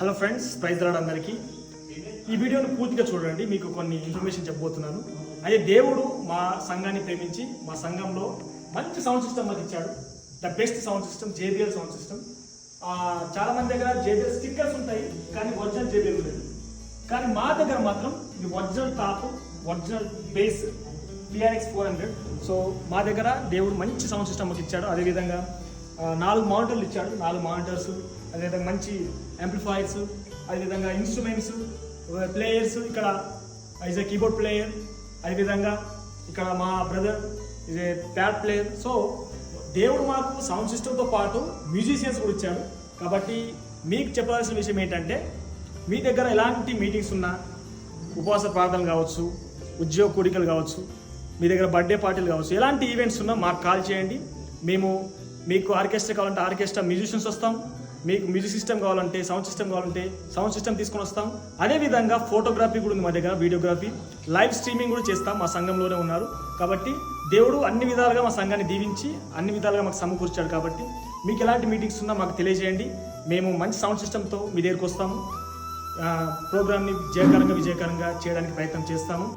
Hello friends, praise lord అందరికీ. ఈ వీడియోను పూర్తిగా చూడండి, మీకు కొన్ని ఇన్ఫర్మేషన్ చెప్పబోతున్నాను. అదే దేవుడు మా సంఘాన్ని ప్రేమించి మా సంఘంలో మంచి సౌండ్ సిస్టమ్ మాకు ఇచ్చాడు. The best sound system, JBL sound system. చాలా మంది దగ్గర JBL స్టిక్కర్స్ ఉంటాయి, కానీ ఒరిజినల్ JBL లేదు. కానీ మా దగ్గర మాత్రం ఇది original top, original base TRX 400. So మా దగ్గర దేవుడు మంచి సౌండ్ సిస్టమ్ మాకు ఇచ్చాడు. అదేవిధంగా 4 మానిటర్లు ఇచ్చాడు, 4 మానిటర్స్, అదేవిధంగా మంచి యాంప్లిఫైర్స్, అదేవిధంగా ఇన్స్ట్రుమెంట్స్, ప్లేయర్స్. ఇక్కడ ఈజ్ ఏ కీబోర్డ్ ప్లేయర్, అదేవిధంగా ఇక్కడ మా brother is a pad player. So దేవుడు మాకు సౌండ్ సిస్టమ్తో పాటు మ్యూజిషియన్స్ కూడా ఇచ్చాడు. కాబట్టి మీకు చెప్పాల్సిన విషయం ఏంటంటే, మీ దగ్గర ఎలాంటి మీటింగ్స్ ఉన్నా, ఉపవాస ప్రార్థనలు కావచ్చు, ఉద్యోగ కూడికలు కావచ్చు, మీ దగ్గర బర్త్డే పార్టీలు కావచ్చు, ఎలాంటి ఈవెంట్స్ ఉన్నా మాకు కాల్ చేయండి. మేము మీకు ఆర్కెస్ట్రా కావాలంటే ఆర్కెస్ట్రా మ్యూజిషియన్స్ వస్తాం, మీకు మ్యూజిక్ సిస్టమ్ కావాలంటే, సౌండ్ సిస్టమ్ కావాలంటే సౌండ్ సిస్టమ్ తీసుకొని వస్తాం. అదేవిధంగా ఫోటోగ్రఫీ కూడా ఉంది మా దగ్గర, వీడియోగ్రఫీ, లైవ్ స్ట్రీమింగ్ కూడా చేస్తాం. మా సంఘంలోనే ఉన్నారు. కాబట్టి దేవుడు అన్ని విధాలుగా మా సంఘాన్ని దీవించి అన్ని విధాలుగా మాకు సమకూర్చాడు. కాబట్టి మీకు ఎలాంటి మీటింగ్స్ ఉన్నా మాకు తెలియజేయండి. మేము మంచి సౌండ్ సిస్టమ్తో మీ దగ్గరికి వస్తాము. ప్రోగ్రామ్ని విజయకరంగా చేయడానికి ప్రయత్నం చేస్తాము.